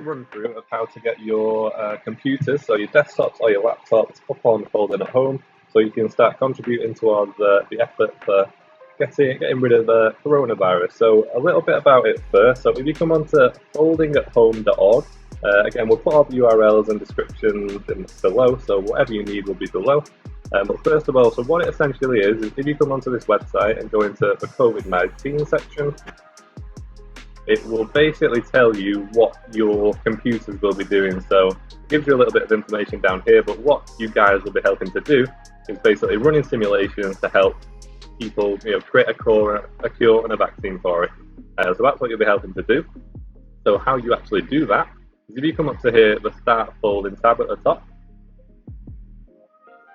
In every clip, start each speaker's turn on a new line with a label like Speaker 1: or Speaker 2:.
Speaker 1: a run through of how to get your computers, so your desktops or your laptops, up on folding at home, so you can start contributing towards the effort for getting rid of the coronavirus. So a little bit about it first. So if you come onto foldingathome.org, again, we'll put all the URLs and descriptions below, so whatever you need will be below. But first of all, so what it essentially is if you come onto this website and go into the COVID-19 section, it will basically tell you what your computers will be doing. So it gives you a little bit of information down here, but what you guys will be helping to do is basically running simulations to help people, create a cure and a vaccine for it. So that's what you'll be helping to do. So how you actually do that is if you come up to here, the Start Folding tab at the top,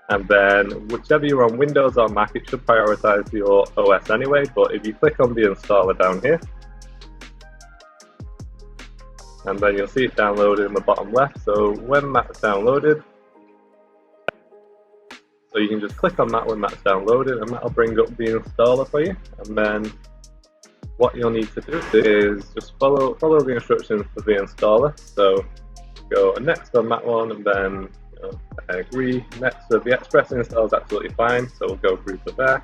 Speaker 1: and then whichever you're on, Windows or Mac, it should prioritize your OS anyway, but if you click on the installer down here, and then you'll see it downloaded in the bottom left. So when that's downloaded, so you can just click on that when that's downloaded, and that'll bring up the installer for you. And then what you'll need to do is just follow the instructions for the installer. So go next on that one, and then I agree. Next, so the Express install is absolutely fine, so we'll go through to there,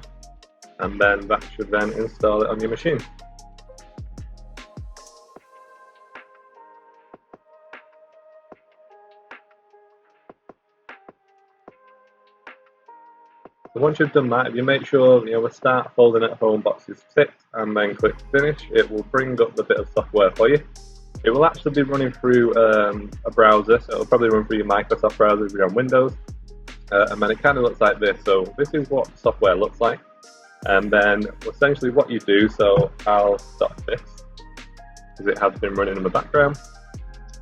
Speaker 1: and then that should then install it on your machine. So once you've done that, if you make sure the Start Folding at Home box is ticked and then click Finish, it will bring up the bit of software for you. It will actually be running through a browser, so it'll probably run through your Microsoft browser if you're on Windows. And then it kind of looks like this. So this is what software looks like. And then essentially what you do, so I'll stop this because it has been running in the background.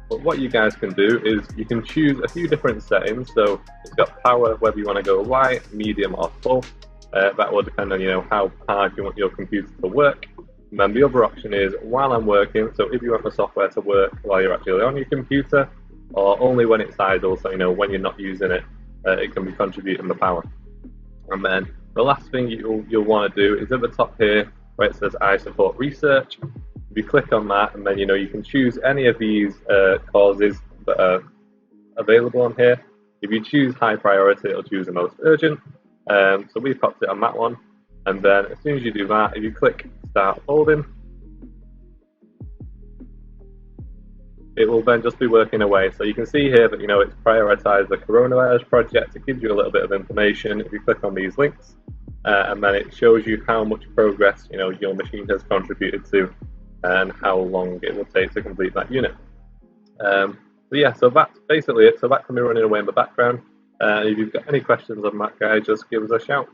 Speaker 1: But what you guys can do is you can choose a few different settings. So it's got power, whether you want to go light, medium or full. That will depend on how hard you want your computer to work. And then the other option is while I'm working, so if you want the software to work while you're actually on your computer, or only when it's idle, so when you're not using it, it can be contributing the power. And then the last thing you'll want to do is at the top here where it says I support research. If you click on that, and then you can choose any of these causes that are available on here. If you choose high priority, it'll choose the most urgent. So we popped it on that one, and then as soon as you do that, if you click Start Folding, it will then just be working away. So you can see here that it's prioritized the coronavirus project. It gives you a little bit of information if you click on these links, and then it shows you how much progress your machine has contributed to, and how long it will take to complete that unit. So that's basically it. So that can be running away in the background. If you've got any questions on that, guys, just give us a shout.